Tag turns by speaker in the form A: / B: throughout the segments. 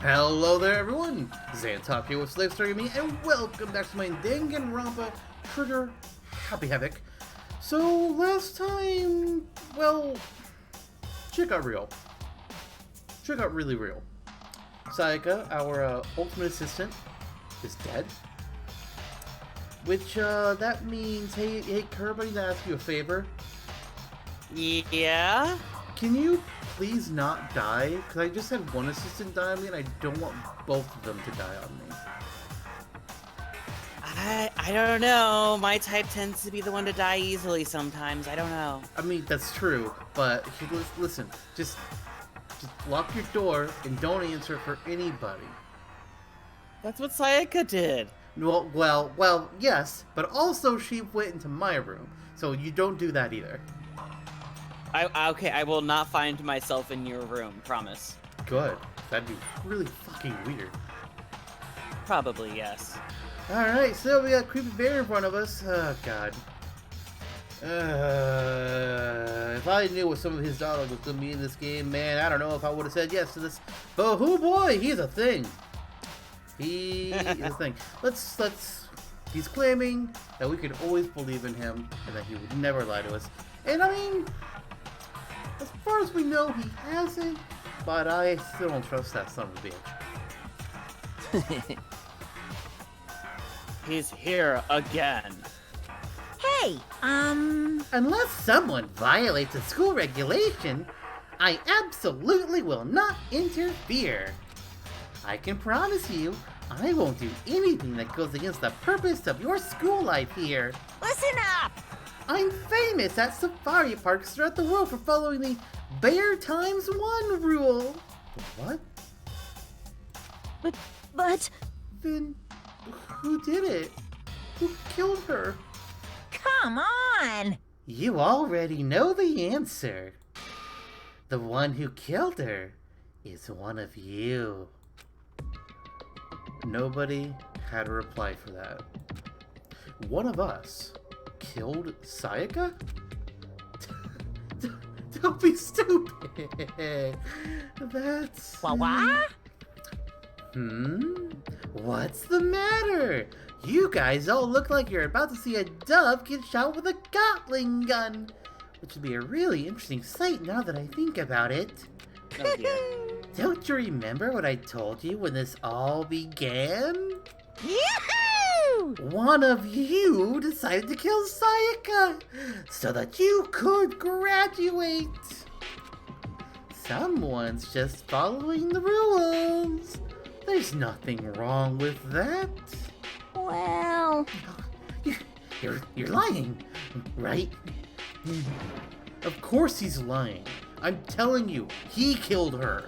A: Hello there everyone, Xantop here with Slave Story Me, and welcome back to my Danganronpa Trigger Happy Havoc. So last time, well, shit got real. Shit got really real. Sayaka, our ultimate assistant, is dead. Which, that means, hey Curb, I need to ask you a favor.
B: Yeah?
A: Can you please not die? Because I just had one assistant die on me, and I don't want both of them to die on me.
B: I don't know. My type tends to be the one to die easily sometimes. I don't know.
A: I mean, that's true, but listen, just lock your door and don't answer for anybody.
B: That's what Sayaka did.
A: Well, yes, but also she went into my room, so you don't do that either.
B: Okay, I will not find myself in your room, promise.
A: Good. That'd be really fucking weird.
B: Probably, yes.
A: Alright, so we got Creepy Bear in front of us. Oh, God. If I knew what some of his dialogue was going to be in this game, man, I don't know if I would have said yes to this. But oh boy, he's a thing. He is a thing. He's claiming that we could always believe in him and that he would never lie to us. And I mean, as far as we know, he hasn't, but I still don't trust that son of a bitch.
B: He's here again.
C: Hey,
A: Unless someone violates a school regulation, I absolutely will not interfere. I can promise you, I won't do anything that goes against the purpose of your school life here.
C: listen up!
A: I'm famous at safari parks throughout the world for following the Bear Times 1 rule. What?
C: But,
A: Then, who did it? Who killed her?
C: come on!
A: You already know the answer. The one who killed her is one of you. Nobody had a reply for that. One of us killed Sayaka? Don't be stupid. That's...
C: What?
A: What's the matter? You guys all look like you're about to see a dove get shot with a Gatling gun, which would be a really interesting sight now that I think about it.
B: Oh, dear.
A: Don't you remember what I told you when this all began?
C: Yahoo!
A: One of you decided to kill Sayaka so that you could graduate. Someone's just following the rules. There's nothing wrong with that.
C: Well,
A: You're lying, right? Of course he's lying. I'm telling you, he killed her.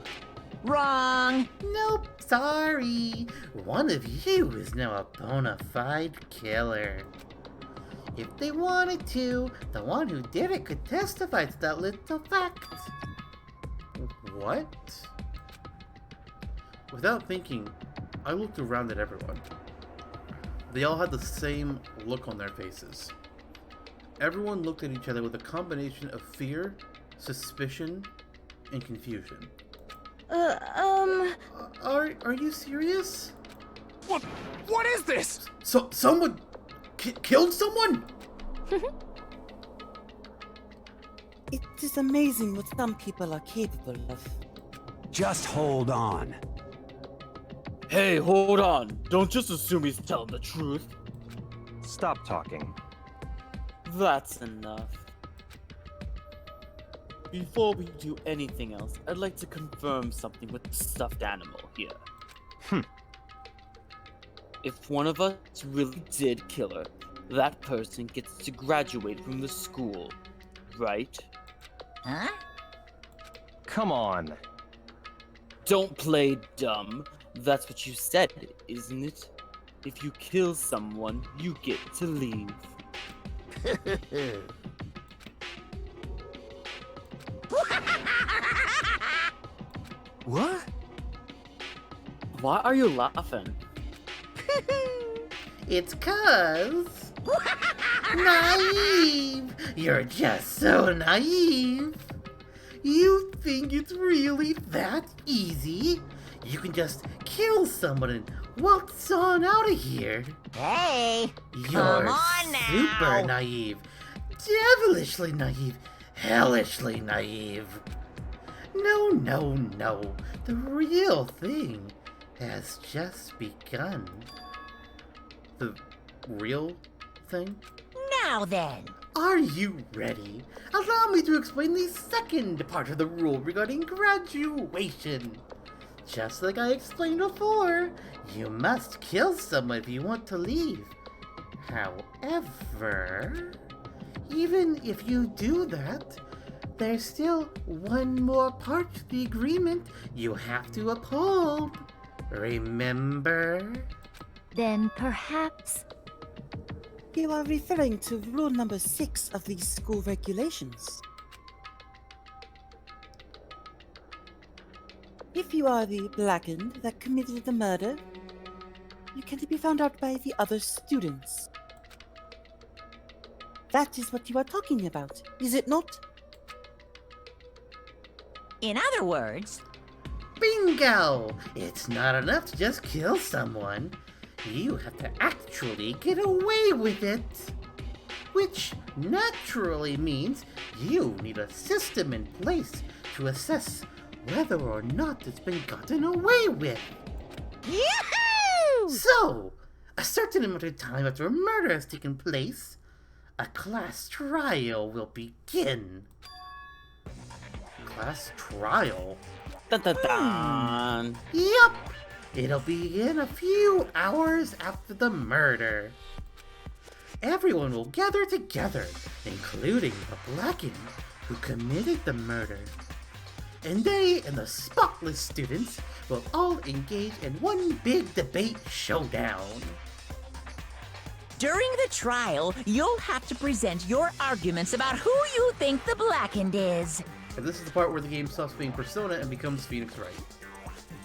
C: wrong.
A: Nope, sorry. One of you is now a bona fide killer. If they wanted to, the one who did it could testify to that little fact. What? Without thinking, I looked around at everyone. They all had the same look on their faces. Everyone looked at each other with a combination of fear, suspicion, and confusion. Are you serious?
D: What is this?
A: So someone killed someone?
B: It is amazing what some people are capable of.
D: Just hold on.
B: Hey, hold on. Don't just assume he's telling the truth.
E: Stop talking.
B: That's enough. Before we do anything else, I'd like to confirm something with the stuffed animal here. If one of us really did kill her, that person gets to graduate from the school, right?
C: Huh?
E: Come on.
B: Don't play dumb. That's what you said, isn't it? If you kill someone, you get to leave.
D: What?
B: Why are you laughing?
A: It's 'cause... Naive! You're just so naive! You think it's really that easy? you can just kill someone and waltz on out of here.
C: Hey,
A: You're
C: come on now.
A: super naive. Devilishly naive. Hellishly naive. No, no, no. The real thing has just begun. The real thing?
C: Now then.
A: Are you ready? Allow me to explain the second part of the rule regarding graduation. Just like I explained before, you must kill someone if you want to leave. However, even if you do that, there's still one more part to the agreement you have to uphold. Remember?
C: Then perhaps.
B: You are referring to rule number 6 of the school regulations. If you are the blackened that committed the murder, you can be found out by the other students. That is what you are talking about, is it not?
C: In other words,
A: Bingo! It's not enough to just kill someone. You have to actually get away with it. Which naturally means you need a system in place to assess whether or not it's been gotten away with.
C: Yahoo!
A: So, a certain amount of time after a murder has taken place, a class trial will begin. Class trial?
B: Dun dun dun!
A: Yup! It'll begin a few hours after the murder. Everyone will gather together, including the blackened who committed the murder. And they and the spotless students will all engage in one big debate showdown.
C: During the trial, you'll have to present your arguments about who you think the blackened is.
A: And this is the part where the game stops being Persona and becomes Phoenix Wright.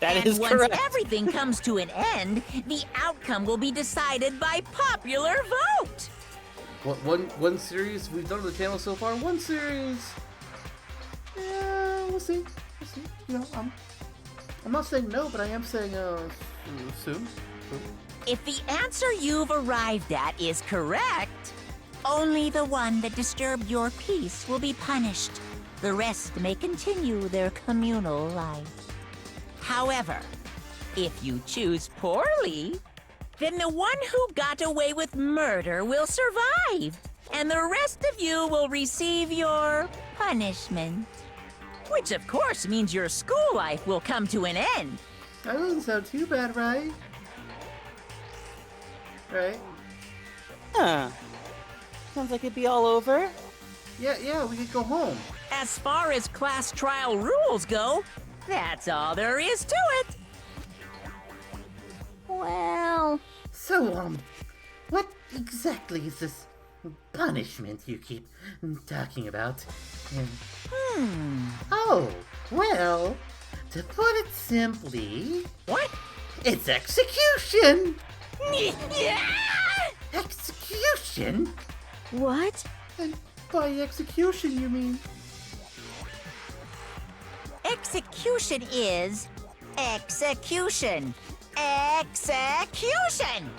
B: That is
C: once
B: correct.
C: everything comes to an end, the outcome will be decided by popular vote.
A: What one series we've done on the channel so far? One series. Yeah, we'll see. We'll see. You know, I'm not saying no, but I am saying soon.
C: If the answer you've arrived at is correct, only the one that disturbed your peace will be punished. The rest may continue their communal life. However, if you choose poorly, then the one who got away with murder will survive, and the rest of you will receive your punishment. Which of course means your school life will come to an end.
A: That doesn't sound too bad, right? Right?
B: Huh. Sounds like it'd be all over.
A: Yeah, we could go home.
C: As far as class trial rules go, that's all there is to it. Well,
A: So, what exactly is this punishment you keep talking about? Oh, well, to put it simply,
C: what?
A: it's execution!
C: Yeah!
A: Execution?
C: What?
A: And by execution, you mean?
C: Execution is execution. Execution!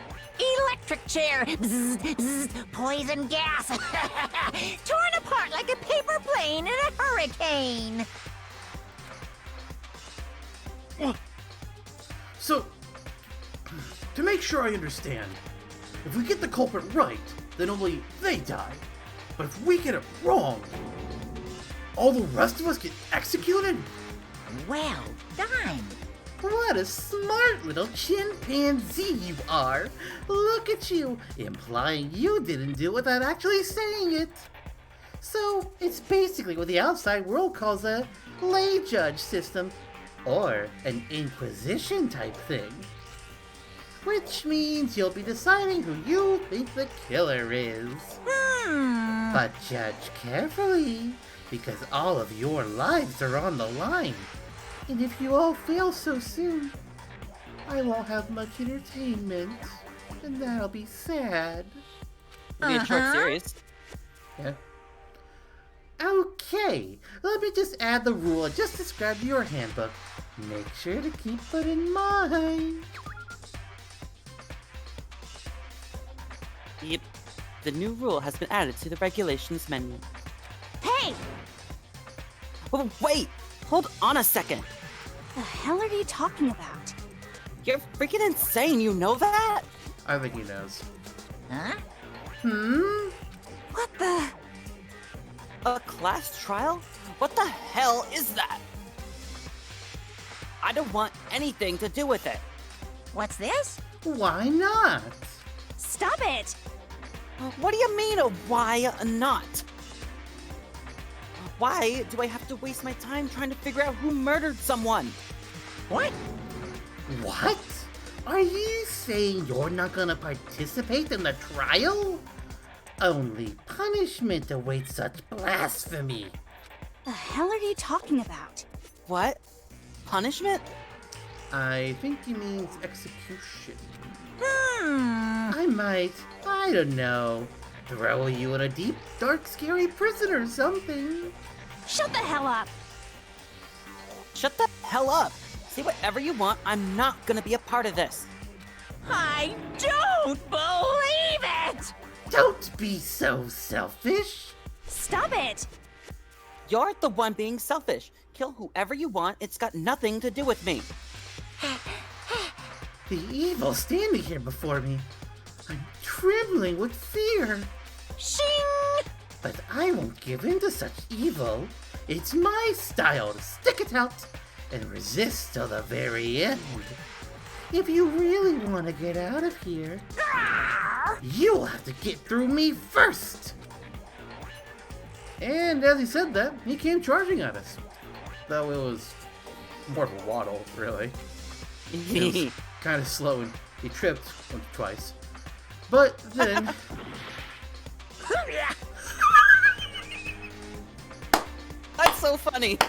C: Electric chair. Bzz, bzz, poison gas. Torn apart like a paper plane in a hurricane.
A: So, to make sure I understand, if we get the culprit right, then only they die. But if we get it wrong, all the rest of us get executed?
C: Well done.
A: What a smart little chimpanzee you are! Look at you, implying you didn't do it without actually saying it. So, it's basically what the outside world calls a lay judge system, or an inquisition type thing. Which means you'll be deciding who you think the killer is. But judge carefully, because all of your lives are on the line. And if you all fail so soon, I won't have much entertainment, and that'll be sad.
B: It'll be a short series.
A: Yeah. Okay, let me just add the rule I just described to your handbook. Make sure to keep it in mind.
B: Yep. The new rule has been added to the regulations menu.
F: Hey!
B: Oh, wait! Hold on a second!
F: The hell are you talking about?
B: You're freaking insane, you know that?
A: I think he knows.
C: Huh?
F: What the?
B: A class trial? What the hell is that? I don't want anything to do with it.
C: What's this?
A: Why not?
F: Stop it!
B: What do you mean, why not? Why do I have to waste my time trying to figure out who murdered someone?
C: What?
A: What? Are you saying you're not gonna participate in the trial? Only punishment awaits such blasphemy.
F: The hell are you talking about?
B: What? Punishment?
A: I think he means execution.
C: Hmm.
A: I don't know, throw you in a deep, dark, scary prison or something.
F: Shut the hell up!
B: Shut the hell up! Say whatever you want, I'm not gonna be a part of this.
C: I don't believe it!
A: Don't be so selfish.
F: Stop it!
B: You're the one being selfish. Kill whoever you want, it's got nothing to do with me.
A: The evil standing here before me. I'm trembling with fear.
C: Shing!
A: But I won't give in to such evil. It's my style to stick it out and resist till the very end. If you really want to get out of here, you'll have to get through me first. And as he said that, he came charging at us. Though it was more of a waddle, really. It was kind of slow and he tripped once or twice. But then...
B: That's so funny.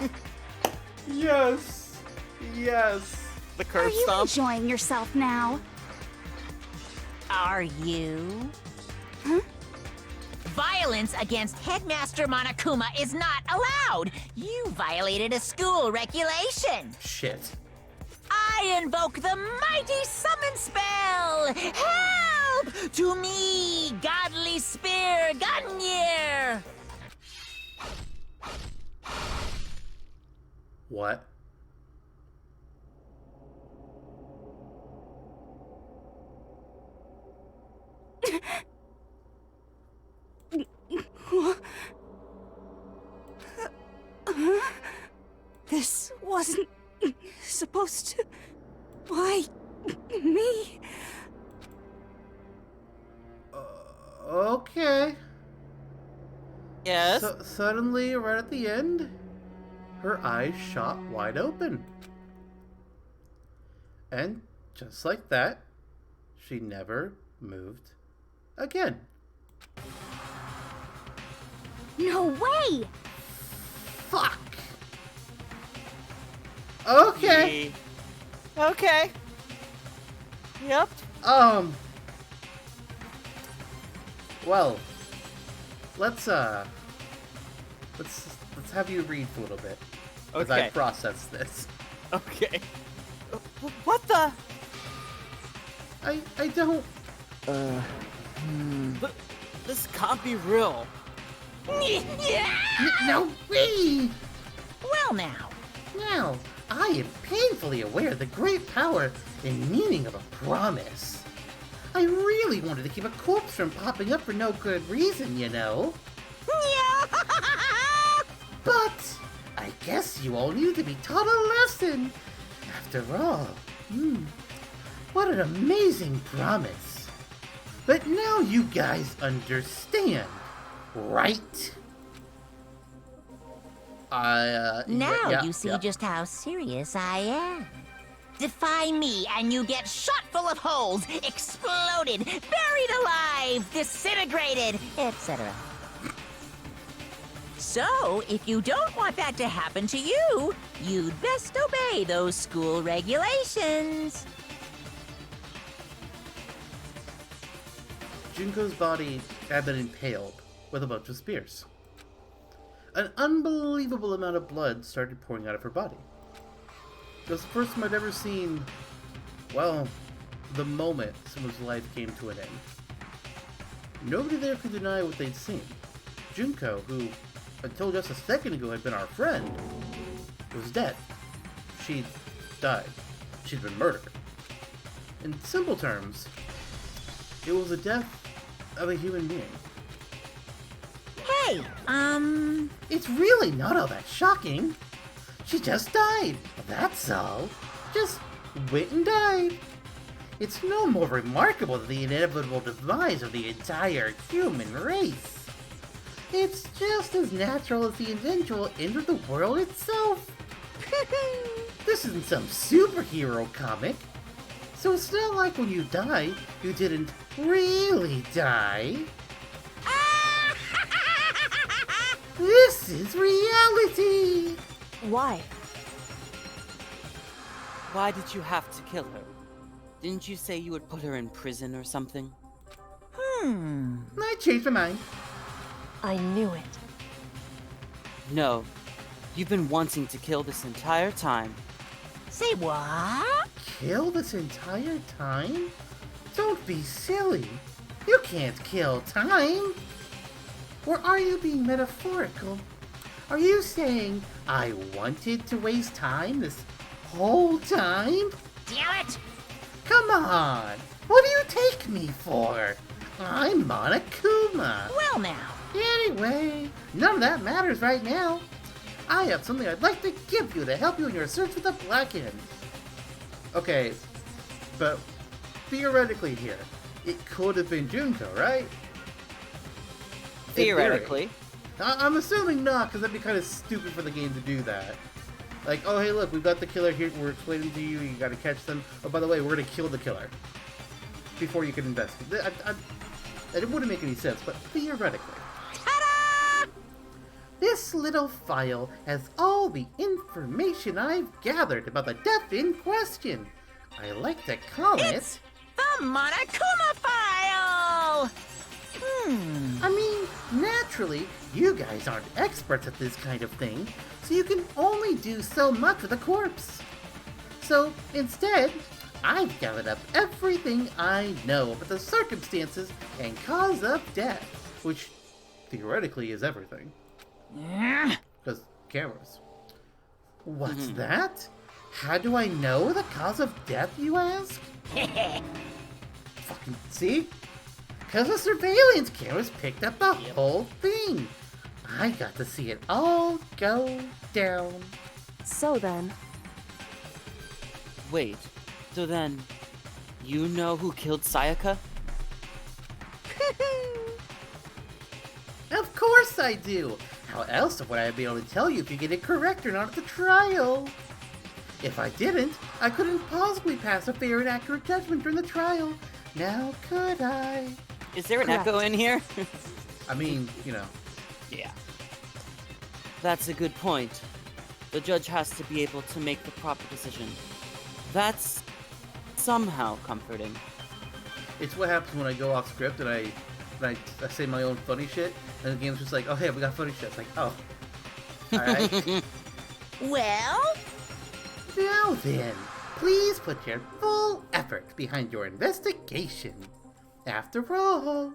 A: Yes! Yes!
B: The
F: Are
B: curb
F: you
B: stomp.
F: enjoying yourself now?
C: Are you? Violence against Headmaster Monokuma is not allowed! You violated a school regulation!
A: Shit.
C: I invoke the mighty summon spell! Help! To me, godly spear, Gungnir!
A: What?
F: This wasn't supposed to... Why... me?
A: Okay.
B: Yes?
A: So, suddenly, right at the end, her eyes shot wide open. And just like that, she never moved again.
F: No way!
A: Fuck. Okay.
B: Okay. Yep.
A: Well, let's have you read for a little bit as I
B: Okay.
A: process this.
B: Okay. What the?
A: I don't.
B: This can't be real.
A: No way.
C: Well now,
A: Now, I am painfully aware of the great power and meaning of a promise. I really wanted to keep a corpse from popping up for no good reason, you know. But I guess you all needed to be taught a lesson. After all, what an amazing promise. But now you guys understand, right?
C: now
A: yeah,
C: you see
A: yeah.
C: just how serious I am. Defy me and you get shot full of holes, exploded, buried alive, disintegrated, etc. So, if you don't want that to happen to you, you'd best obey those school regulations.
A: Junko's body had been impaled with a bunch of spears. An unbelievable amount of blood started pouring out of her body. It was the first time I'd ever seen, well, the moment someone's life came to an end. Nobody there could deny what they'd seen. Junko, who, until just a second ago had been our friend, was dead. She'd died. She'd been murdered. In simple terms, it was the death of a human being.
C: Hey,
A: It's really not all that shocking. She just died. That's all. Just went and died. It's no more remarkable than the inevitable demise of the entire human race. It's just as natural as the eventual end of the world itself. This isn't some superhero comic. So it's not like when you die, you didn't really die. This is reality!
F: Why?
B: Why did you have to kill her? Didn't you say you would put her in prison or something?
A: I changed my mind.
F: I knew it.
B: No. You've been wanting to kill this entire time.
C: say what?
A: Kill this entire time? Don't be silly. You can't kill time. Or are you being metaphorical? Are you saying I wanted to waste time this whole time?
C: Damn it!
A: Come on! What do you take me for? I'm Monokuma.
C: Well now.
A: Anyway, none of that matters right now. I have something I'd like to give you to help you in your search for the Black End. Okay, but theoretically here, it could have been Junko, right? In theory.
B: Theoretically.
A: I'm assuming not, because that'd be kind of stupid for the game to do that. Like, oh hey look, we've got the killer here, we're explaining to you, you gotta catch them. Oh, by the way, we're gonna kill the killer. Before you can investigate. It wouldn't make any sense, but theoretically.
C: Ta-da!
A: This little file has all the information I've gathered about the death in question. I like to call
C: It's the Monokuma file!
A: I mean, naturally, you guys aren't experts at this kind of thing, so you can only do so much with a corpse. So, instead, I've gathered up everything I know about the circumstances and cause of death, which theoretically is everything. Because cameras. What's that? How do I know the cause of death, you ask? Fucking see? Because the surveillance cameras picked up the whole thing. I got to see it all go down.
F: So then,
B: Wait, so then, you know who killed Sayaka?
A: Of course I do. How else would I be able to tell you if you get it correct or not at the trial? If I didn't, I couldn't possibly pass a fair and accurate judgment during the trial. Now could I?
B: Is there an
F: Correct.
B: echo in here?
A: I mean, you know.
B: Yeah. That's a good point. The judge has to be able to make the proper decision. That's somehow comforting.
A: It's what happens when I go off script and I say my own funny shit, and the game's just like, oh hey, we got funny shit. It's like, oh. Alright.
C: Well,
A: Now then, please put your full effort behind your investigation. After all,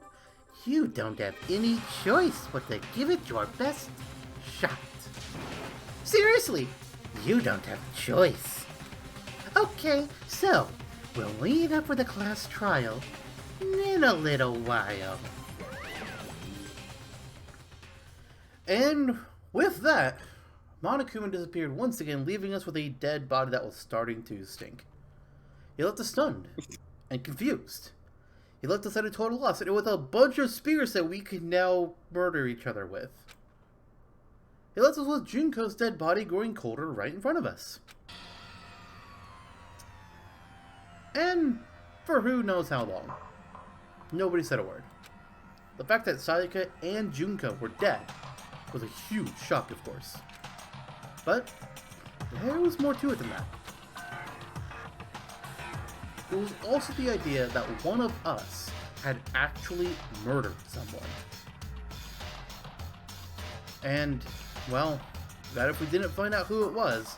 A: you don't have any choice but to give it your best shot. Seriously, you don't have a choice. Okay, so we'll meet up for the class trial in a little while. And with that, Monokuma disappeared once again, leaving us with a dead body that was starting to stink. He left us stunned and confused. He left us at a total loss, and with a bunch of spears that we could now murder each other with. He left us with Junko's dead body growing colder right in front of us. And for who knows how long. Nobody said a word. The fact that Sayaka and Junko were dead was a huge shock, of course. But there was more to it than that. It was also the idea that one of us had actually murdered someone. And, well, that if we didn't find out who it was,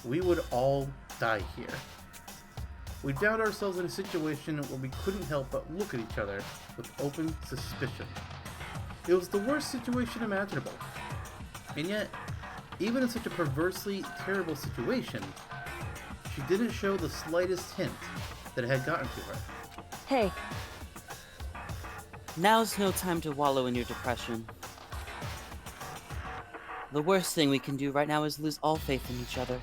A: we would all die here. We found ourselves in a situation where we couldn't help but look at each other with open suspicion. It was the worst situation imaginable. And yet, even in such a perversely terrible situation, she didn't show the slightest hint that it had gotten to her.
F: Hey,
B: Now's no time to wallow in your depression. The worst thing we can do right now is lose all faith in each other.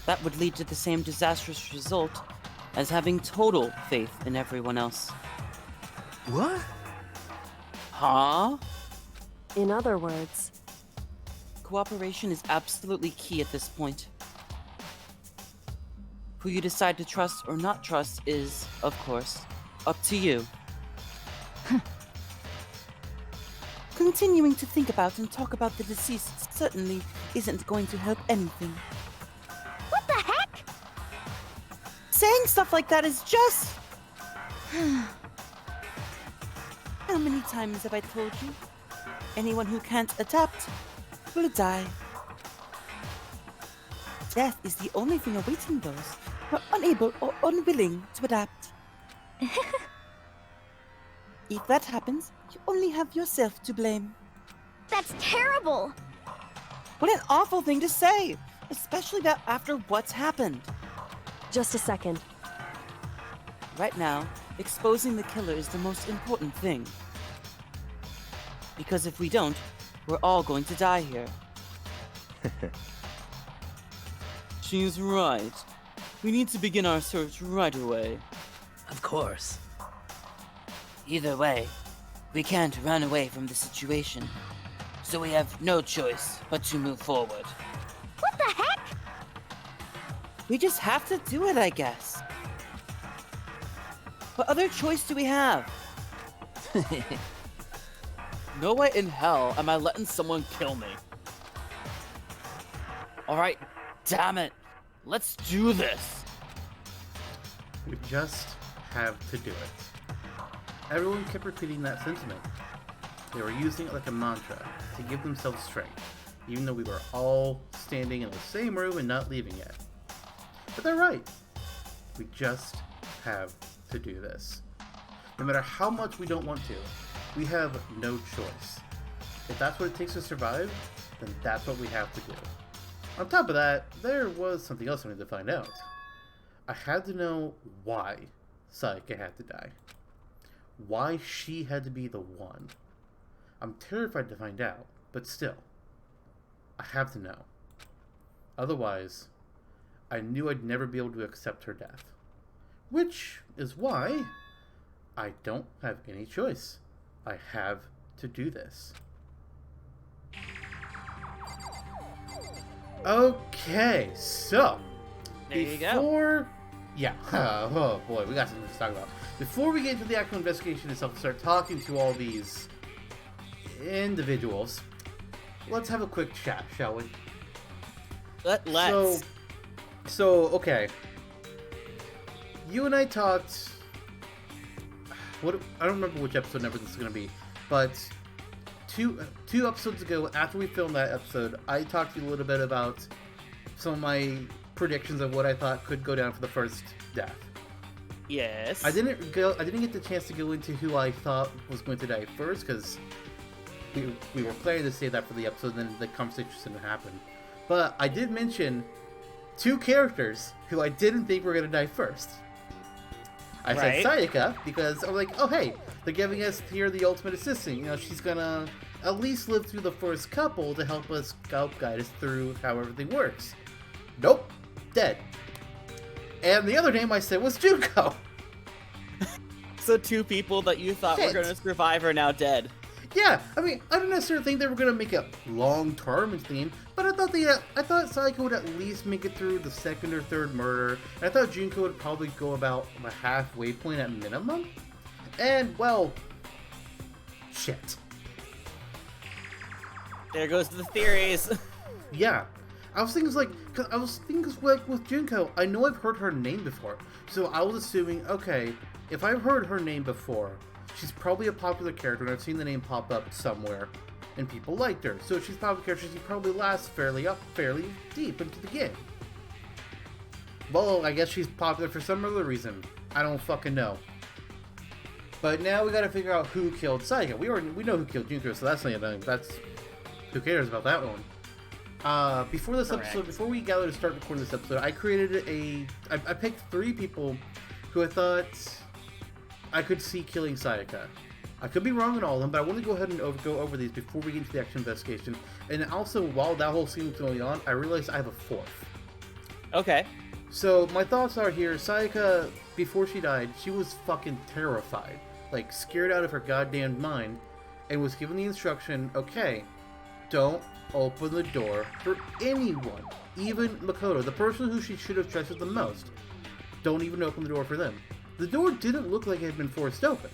B: That would lead to the same disastrous result as having total faith in everyone else.
D: What?
B: Huh?
F: in other words,
B: Cooperation is absolutely key at this point. Who you decide to trust or not trust is, of course, up to you. Continuing to think about and talk about the deceased certainly isn't going to help anything.
C: What the heck?
B: Saying stuff like that is just... How many times have I told you? Anyone who can't adapt will die. Death is the only thing awaiting those who are unable or unwilling to adapt. If that happens, you only have yourself to blame.
G: That's terrible!
B: What an awful thing to say! Especially after what's happened.
F: just a second.
B: Right now, exposing the killer is the most important thing. Because if we don't, we're all going to die here. She's right. We need to begin our search right away.
H: Of course.
B: Either way, we can't run away from the situation. So we have no choice but to move forward.
G: What the heck?
B: We just have to do it, I guess. What other choice do we have? No way in hell am I letting someone kill me. Alright, damn it. Let's do this.
A: We just have to do it. Everyone kept repeating that sentiment. They were using it like a mantra to give themselves strength, even though we were all standing in the same room and not leaving yet. But they're right. We just have to do this. No matter how much we don't want to, we have no choice. If that's what it takes to survive, then that's what we have to do. On top of that, there was something else I needed to find out. I had to know why Sayaka had to die. Why she had to be the one. I'm terrified to find out, but still, I have to know. Otherwise, I knew I'd never be able to accept her death. Which is why I don't have any choice. I have to do this. Okay, so
B: There you go.
A: before, yeah, oh boy, we got something to talk about. Before we get into the actual investigation itself, start talking to all these individuals, let's have a quick chat, shall we?
B: Let's.
A: So okay. You and I talked. What I don't remember which episode number this is gonna be, but two episodes ago, after we filmed that episode, I talked to you a little bit about some of my predictions of what I thought could go down for the first death.
B: Yes.
A: I didn't get the chance to go into who I thought was going to die first because we were planning to save that for the episode, and then the conversation didn't happen. But I did mention two characters who I didn't think were going to die first. I said Sayaka because I was like, oh hey, they're giving us here the ultimate assistant. You know, she's gonna at least live through the first couple to help guide us through how everything works. Nope, dead. And the other name I said was Junko.
B: So two people that you thought were
A: Shit.
B: going to survive are now dead.
A: Yeah, I mean, I didn't necessarily think they were gonna make it long-term into the game, but I thought Sayaka would at least make it through the second or third murder, and I thought Junko would probably go about a halfway point at minimum. And well, shit.
B: There goes the theories.
A: Yeah, I was thinking with Junko, I know I've heard her name before, so I was assuming, okay, if I've heard her name before, she's probably a popular character, and I've seen the name pop up somewhere and people liked her. So she's probably a character she probably lasts fairly deep into the game. Well, I guess she's popular for some other reason. I don't fucking know. But now we gotta figure out who killed Sayaka. We know who killed Junko, so that's not who cares about that one. Before this episode, before we gather to start recording this episode, I created I picked 3 people who I thought I could see killing Sayaka. I could be wrong on all of them, but I want to go ahead and go over these before we get into the actual investigation. And also, while that whole scene was going on, I realized I have a 4th.
B: Okay.
A: So my thoughts are here, Sayaka, before she died, she was fucking terrified. Like, scared out of her goddamn mind, and was given the instruction, okay, don't open the door for anyone. Even Makoto, the person who she should have trusted the most. Don't even open the door for them. The door didn't look like it had been forced open.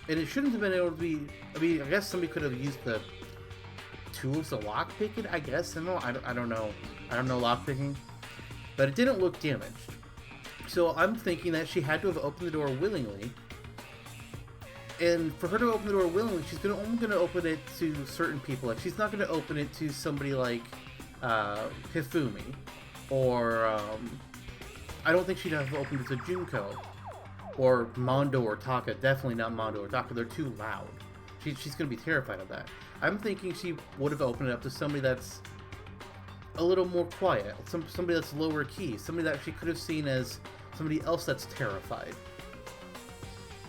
A: And it shouldn't have been able to be... I mean, I guess somebody could have used the tools to lockpick it, I guess. I don't know. I don't know lockpicking. But it didn't look damaged. So I'm thinking that she had to have opened the door willingly. And for her to open the door willingly, she's only going to open it to certain people. Like, she's not going to open it to somebody like Hifumi. Or, I don't think she'd have opened it to Junko. Or Mondo or Taka. Definitely not Mondo or Taka. They're too loud. She's going to be terrified of that. I'm thinking she would have opened it up to somebody that's a little more quiet. Somebody that's lower key. Somebody that she could have seen as somebody else that's terrified.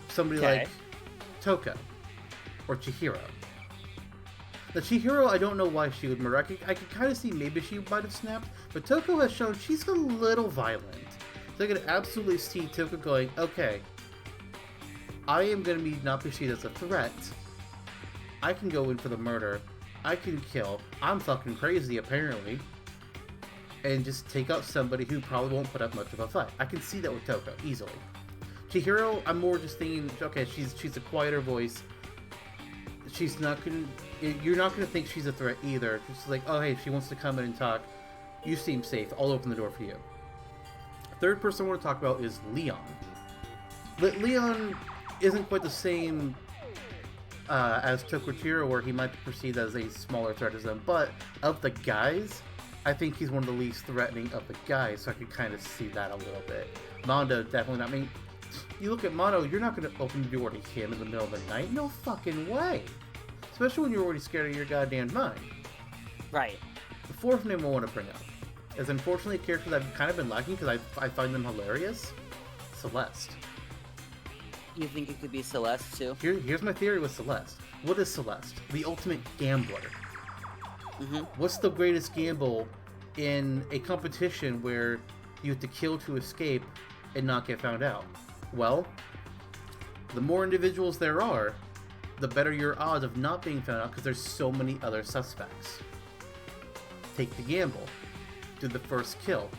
A: Somebody like Toko. Or Chihiro. The Chihiro, I don't know why she would murder. I could kind of see maybe she might have snapped. But Toko has shown she's a little violent. So I could absolutely see Toko going, okay, I am going to be not perceived as a threat. I can go in for the murder. I can kill. I'm fucking crazy, apparently. And just take out somebody who probably won't put up much of a fight. I can see that with Toko, easily. Chihiro, I'm more just thinking, okay, she's a quieter voice. She's not gonna... You're not gonna think she's a threat either. She's like, oh, hey, she wants to come in and talk. You seem safe. I'll open the door for you. Third person I want to talk about is Leon. But Leon isn't quite the same as Tokuchiro, where he might be perceived as a smaller threat as them. But of the guys, I think he's one of the least threatening of the guys, so I could kind of see that a little bit. Mondo, definitely not. I mean, you look at Mondo, you're not going to open the door to him in the middle of the night. No fucking way. Especially when you're already scared of your goddamn mind.
B: Right.
A: The 4th name I want to bring up is unfortunately a character that I've kind of been liking because I find them hilarious. Celeste.
B: You think it could be Celeste, too?
A: Here's my theory with Celeste. What is Celeste? The ultimate gambler.
B: Mm-hmm.
A: What's the greatest gamble in a competition where you have to kill to escape and not get found out? Well, the more individuals there are, the better your odds of not being found out because there's so many other suspects. Take the gamble. Do the first kill.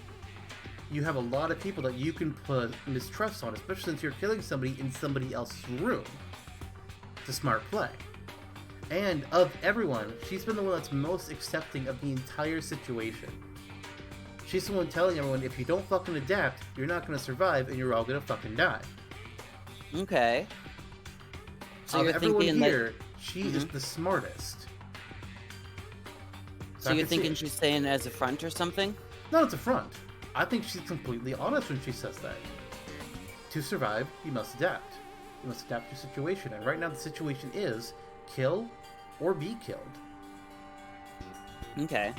A: You have a lot of people that you can put mistrust on, especially since you're killing somebody in somebody else's room. It's a smart play. And of everyone, she's been the one that's most accepting of the entire situation. She's the one telling everyone, if you don't fucking adapt, you're not going to survive and you're all going to fucking die.
B: Okay. So
A: of
B: you're
A: everyone
B: thinking
A: here, she is the smartest.
B: So you're thinking she's saying as a front or something?
A: No, it's a front. I think she's completely honest when she says that. To survive, you must adapt. You must adapt to your situation. And right now the situation is kill or be killed.
B: Okay.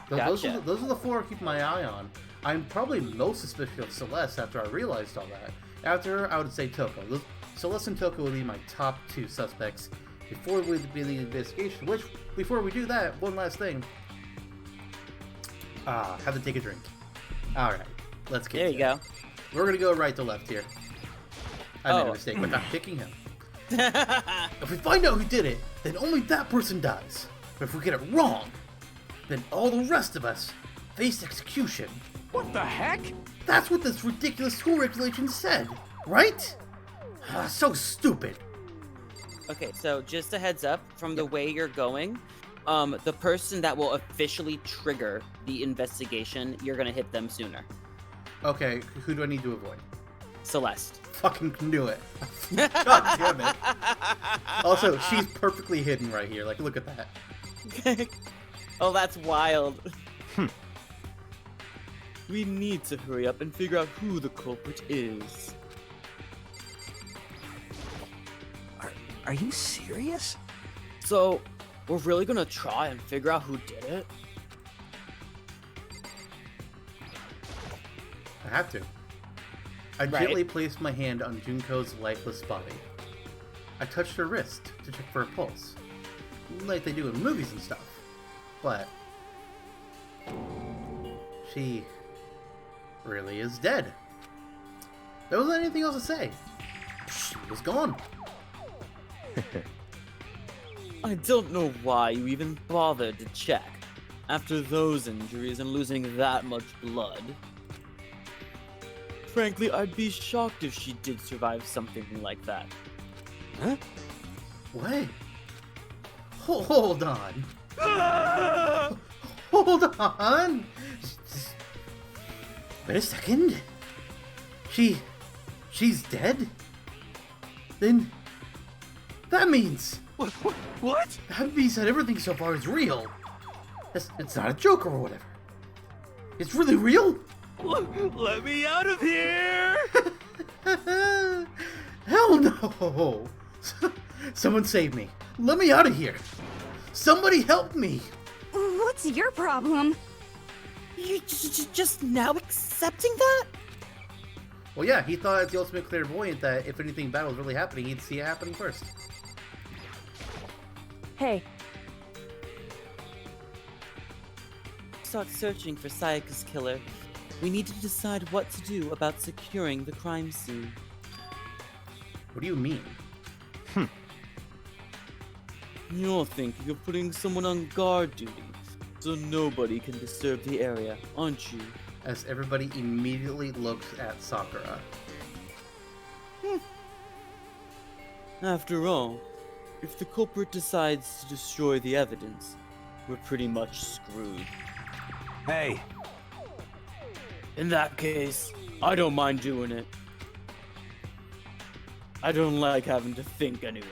A: So
B: Gotcha.
A: those are the 4 I keep my eye on. I'm probably most suspicious of Celeste after I realized all that. After her, I would say Toko. Celeste and Toko would be my top 2 suspects before we begin the investigation. Which, before we do that, one last thing. Have to take a drink. Alright, let's get
B: There you go.
A: We're gonna go right to left here. I made a mistake by not picking him. If we find out who did it, then only that person dies. But if we get it wrong, then all the rest of us face execution.
D: What the heck?
A: That's what this ridiculous school regulation said, right? So stupid.
B: Okay, so just a heads up, from the way you're going, the person that will officially trigger the investigation, you're gonna hit them sooner.
A: Okay, who do I need to avoid?
B: Celeste.
A: Fucking knew it. I God damn it. Also, she's perfectly hidden right here. Like, look at that.
B: Oh, that's wild. We need to hurry up and figure out who the culprit is.
D: Are you serious?
B: So, we're really gonna try and figure out who did it?
A: I have to. I gently placed my hand on Junko's lifeless body. I touched her wrist to check for a pulse, like they do in movies and stuff. But she really is dead. There wasn't anything else to say. She was gone.
B: I don't know why you even bothered to check, after those injuries and losing that much blood. Frankly, I'd be shocked if she did survive something like that.
D: Huh?
A: What? Hold on. Hold on. Wait a second. She's dead? Then that means...
D: What?
A: That means that everything so far is real. It's not a joke or whatever. It's really real?
D: Let me out of here!
A: Hell no! Someone save me. Let me out of here. Somebody help me.
G: What's your problem?
B: You just now accepting that?
A: Well, yeah, he thought as the ultimate clairvoyant that if anything bad was really happening, he'd see it happening first.
F: Hey,
B: Start searching for Sayaka's killer. We need to decide what to do about securing the crime scene.
A: What do you mean?
B: You're thinking of putting someone on guard duty, so nobody can disturb the area, aren't you?
A: As everybody immediately looks at Sakura.
B: After all, if the culprit decides to destroy the evidence, we're pretty much screwed.
D: Hey,
B: In that case, I don't mind doing it. I don't like having to think anyway.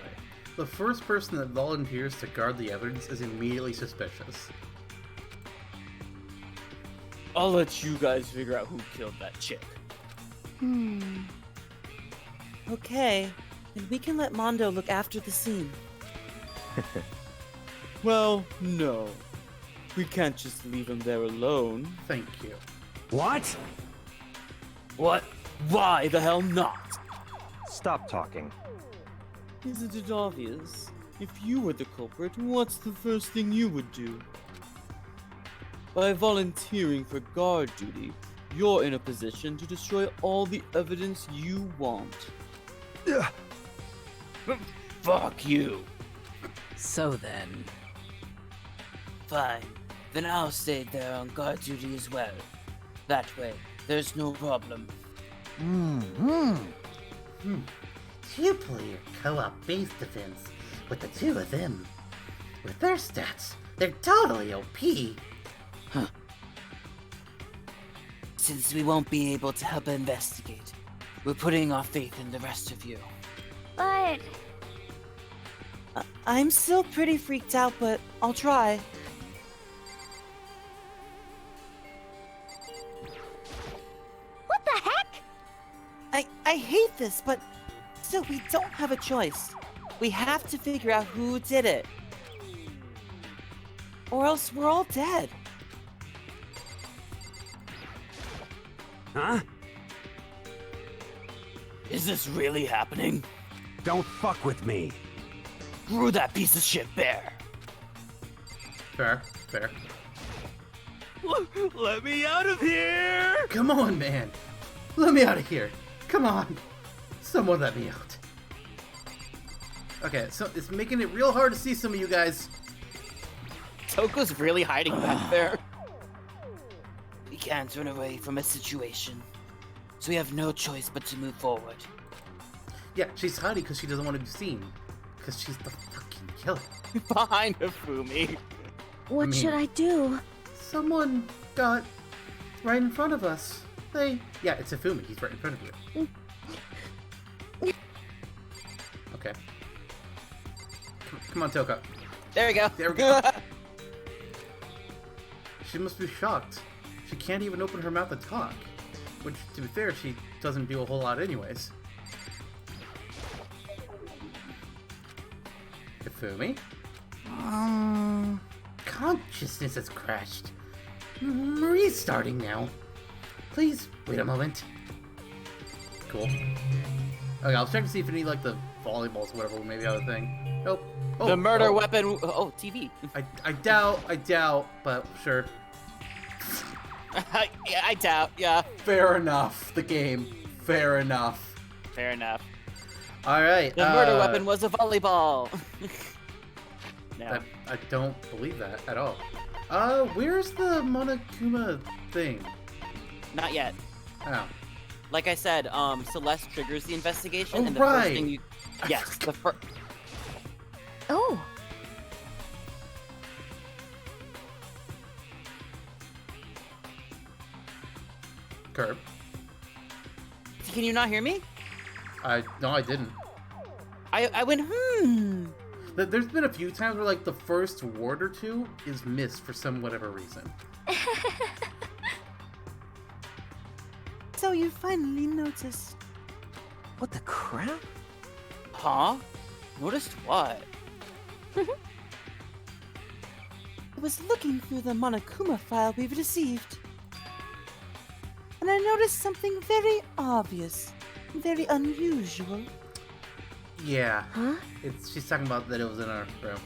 A: The first person that volunteers to guard the evidence is immediately suspicious.
B: I'll let you guys figure out who killed that chick. Okay, then we can let Mondo look after the scene. Well, no. We can't just leave him there alone.
A: Thank you.
D: what?
B: What? Why the hell not?
E: Stop talking.
B: Isn't it obvious? If you were the culprit, what's the first thing you would do? By volunteering for guard duty, you're in a position to destroy all the evidence you want.
D: Ugh.
B: Fuck you.
H: So then,
B: Fine. Then I'll stay there on guard duty as well. That way, there's no problem.
A: You play your co-op base defense with the two of them. With their stats, they're totally OP.
B: Since we won't be able to help investigate, we're putting our faith in the rest of you.
G: But
B: I'm still pretty freaked out, but I'll try.
G: what the heck?
B: I hate this, but still, we don't have a choice. We have to figure out who did it. Or else we're all dead.
D: Huh?
B: Is this really happening?
D: Don't fuck with me.
B: Screw that piece of shit bear.
A: Fair.
D: Let me out of here!
A: Come on, man. Let me out of here. Come on. Someone let me out. Okay, so it's making it real hard to see some of you guys.
B: Toko's really hiding back there. We can't run away from a situation, so we have no choice but to move forward.
A: Yeah, she's hiding because she doesn't want to be seen. Because she's the fucking killer.
B: Behind Hifumi.
C: What
A: mean-
C: should I do?
A: Someone got right in front of us. Yeah, it's Hifumi. He's right in front of you. Okay. Come on, Toka.
B: There we go.
A: There we go. She must be shocked. She can't even open her mouth to talk. Which, to be fair, she doesn't do a whole lot anyways. Ifumi? Consciousness has crashed. Restarting now. Please, wait a moment. Cool. Okay, I'll check to see if any, like, the volleyballs or whatever maybe have a thing. Nope. Oh,
B: The murder weapon. Oh, TV.
A: I doubt, but sure.
B: I doubt. Yeah.
A: Fair enough. The game. Fair enough.
B: Fair enough.
A: Alright.
B: The murder weapon was a volleyball. No.
A: I don't believe that at all. Where's the Monokuma thing?
B: Not yet.
A: Oh.
B: Like I said, Celeste triggers the investigation,
A: Oh,
B: and the
A: right.
B: first thing you... Yes, the first...
F: Oh,
A: Curb.
B: Can you not hear me?
A: No, I didn't.
B: I went,
A: There's been a few times where, like, the first word or two is missed for some whatever reason.
B: So you finally noticed.
H: What the crap?
B: Huh? Noticed what? I was looking through the Monokuma file we've received. And I noticed something very obvious, very unusual.
A: Yeah.
F: huh?
A: She's talking about that it was in our room.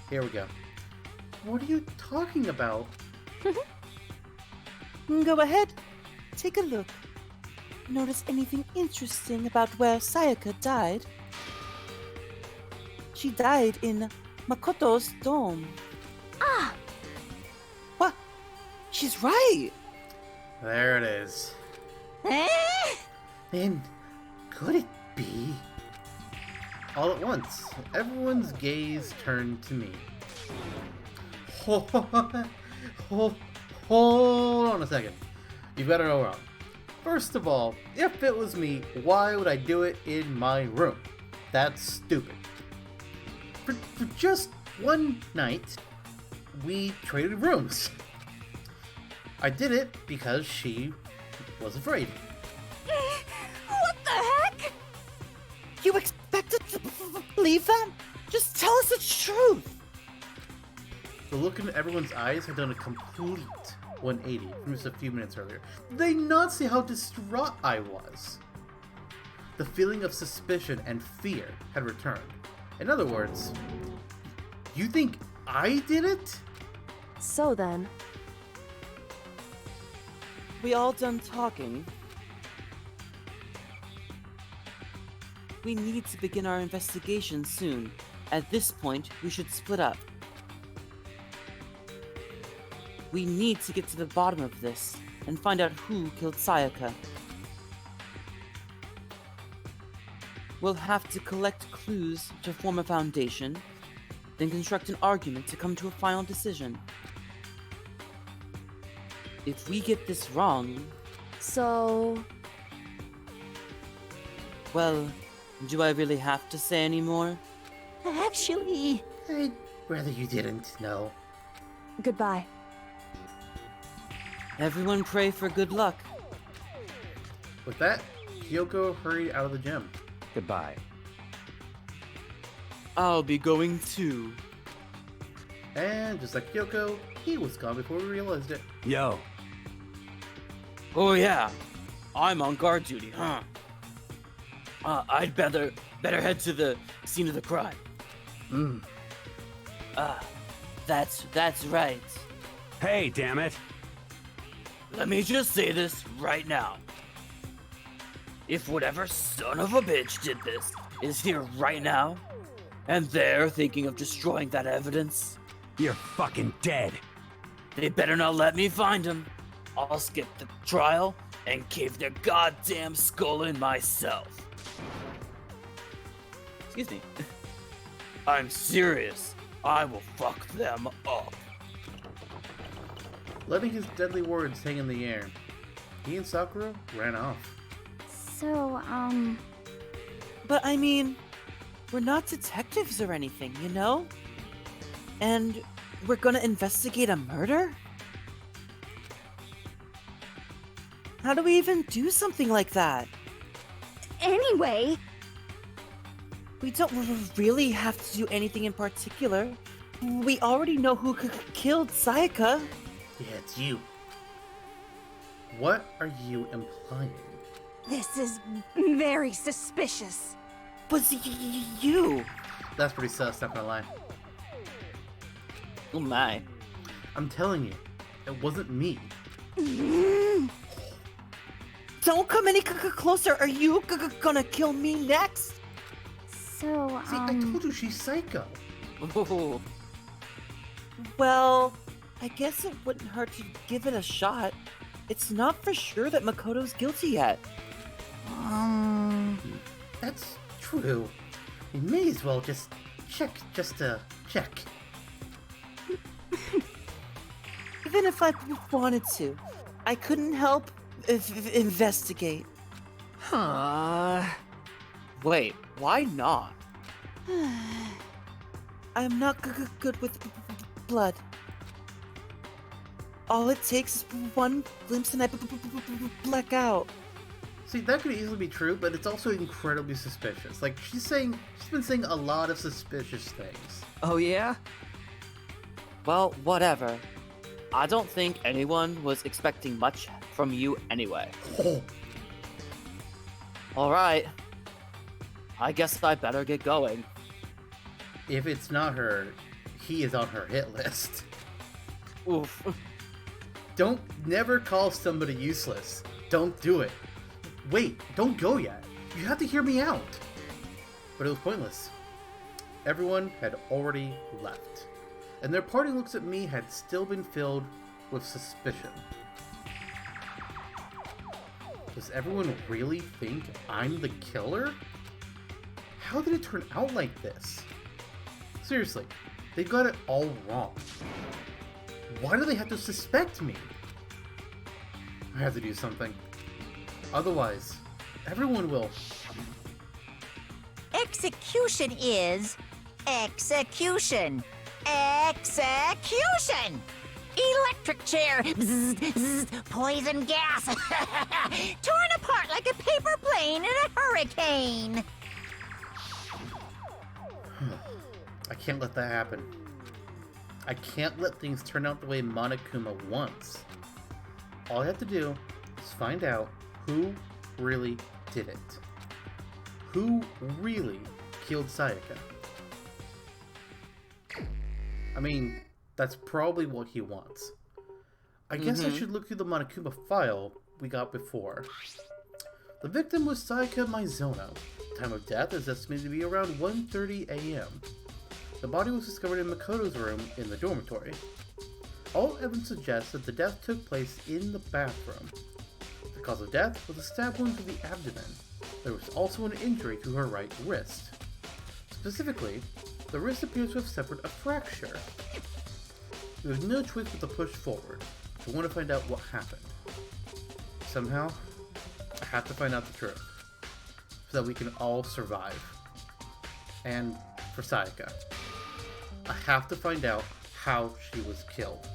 A: Here we go. What are you talking about?
B: Go ahead, take a look. Notice anything interesting about where Sayaka died? She died in Makoto's dome.
G: Ah!
B: What? She's right!
A: There it is.
C: Eh?
A: Then, could it be? All at once, everyone's gaze turned to me. Hold on a second. You've got it all wrong. First of all, if it was me, why would I do it in my room? That's stupid. For just one night, we traded rooms. I did it because she was afraid.
G: What the heck?
B: You expected to believe that? Just tell us the truth!
A: The look in everyone's eyes had done a complete 180 from just a few minutes earlier. Did they not see how distraught I was? The feeling of suspicion and fear had returned. In other words, you think I did it?
F: So then,
B: We all done talking. We need to begin our investigation soon. At this point, we should split up. We need to get to the bottom of this and find out who killed Sayaka. We'll have to collect clues to form a foundation, then construct an argument to come to a final decision. If we get this wrong,
F: so
B: well, do I really have to say any more?
C: Actually,
A: I'd rather you didn't, no.
F: goodbye.
B: Everyone pray for good luck.
A: With that, Kyoko hurried out of the gym.
E: Goodbye.
B: I'll be going too.
A: And just like Kyoko, he was gone before we realized it.
E: Yo,
B: Oh yeah, I'm on guard duty, huh? I'd better head to the scene of the crime. That's right.
E: hey, damn it.
B: Let me just say this right now. If whatever son of a bitch did this is here right now, and they're thinking of destroying that evidence,
E: You're fucking dead.
B: they better not let me find him. I'll skip the trial and cave their goddamn skull in myself. Excuse me. I'm serious. I will fuck them up.
A: Letting his deadly words hang in the air, he and Sakura ran off.
G: So,
B: But I mean,
H: We're not detectives or anything, you know? And we're gonna investigate a murder? How do we even do something like that?
G: Anyway,
H: We don't really have to do anything in particular. We already know who killed Sayaka.
A: Yeah, it's you. What are you implying?
G: this is very suspicious.
H: Was you?
A: That's pretty sus, not gonna lie.
B: Oh my.
A: I'm telling you, it wasn't me.
H: Don't come any closer. Are you gonna kill me next?
F: So,
A: See, I told you she's psycho.
B: Ooh.
H: Well, I guess it wouldn't hurt to give it a shot. It's not for sure that Makoto's guilty yet.
A: That's true. You may as well just check, just to check.
H: Even if I wanted to, I couldn't help investigate.
B: Wait, why not?
H: I'm not good with blood. All it takes is one glimpse and I black out.
A: See, that could easily be true, but it's also incredibly suspicious. Like, she's been saying a lot of suspicious things.
B: Oh yeah? Well, whatever. I don't think anyone was expecting much from you anyway.
A: Oh,
B: Alright. I guess I better get going.
A: if it's not her, he is on her hit list.
B: Oof.
A: Never call somebody useless. Don't do it. Wait, don't go yet. You have to hear me out. But it was pointless. Everyone had already left. And their parting looks at me had still been filled with suspicion. Does everyone really think I'm the killer? How did it turn out like this? Seriously, they got it all wrong. Why do they have to suspect me? I have to do something. Otherwise, everyone will...
C: Execution is execution. Execution! Electric chair! Bzz, bzz, poison gas! Torn apart like a paper plane in a hurricane!
A: I can't let that happen. I can't let things turn out the way Monokuma wants. All I have to do is find out who really did it. Who really killed Sayaka? I mean, that's probably what he wants. I guess I should look through the Monokuma file we got before. The victim was Sayaka Mizono. Time of death is estimated to be around 1:30 a.m. The body was discovered in Makoto's room in the dormitory. All evidence suggests that the death took place in the bathroom. The cause of death was a stab wound to the abdomen. There was also an injury to her right wrist. Specifically, the wrist appears to have suffered a fracture. We have no choice but to push forward. I want to find out what happened. Somehow, I have to find out the truth, so that we can all survive. And for Sayaka, I have to find out how she was killed.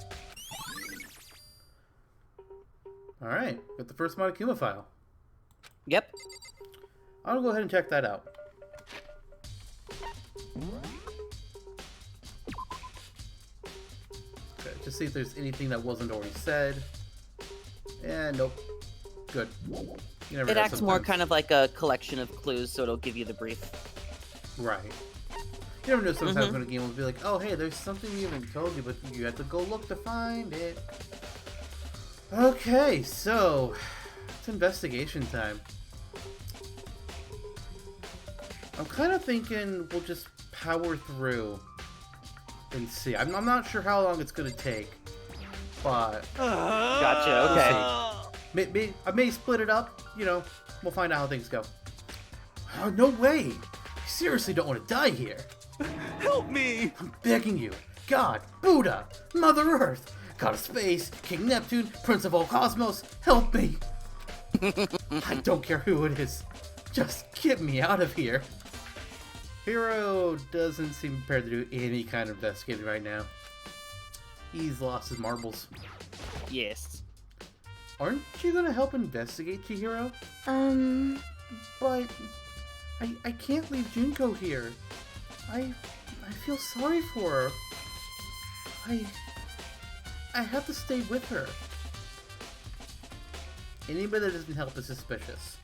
A: Alright, got the first Monokuma file.
B: Yep.
A: I'll go ahead and check that out. Okay, just see if there's anything that wasn't already said. And nope. Good. You never
H: It
A: know
H: acts more
A: sometimes.
H: kind of like a collection of clues, so it'll give you the brief.
A: Right. You never know sometimes when a game will be like, oh hey, there's something we haven't told you, but you have to go look to find it. Okay, so it's investigation time. I'm kind of thinking we'll just power through and see. I'm not sure how long it's going to take, but
B: Gotcha, okay.
A: I may split it up, you know, we'll find out how things go. Oh, no way! I seriously don't want to die here.
D: Help me!
A: I'm begging you. God, Buddha, Mother Earth, God of Space, King Neptune, Prince of all Cosmos, help me! I don't care who it is. Just get me out of here. Hero doesn't seem prepared to do any kind of investigating right now. He's lost his marbles.
B: Yes.
A: Aren't you gonna help investigate, Chihiro? But I can't leave Junko here. I feel sorry for her. I have to stay with her. Anybody that doesn't help is suspicious.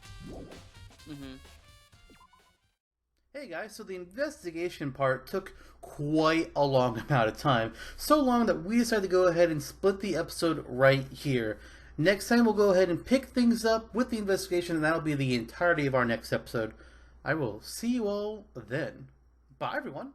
A: Hey guys, so the investigation part took quite a long amount of time. So long that we decided to go ahead and split the episode right here. Next time we'll go ahead and pick things up with the investigation, and that'll be the entirety of our next episode. I will see you all then. Bye everyone.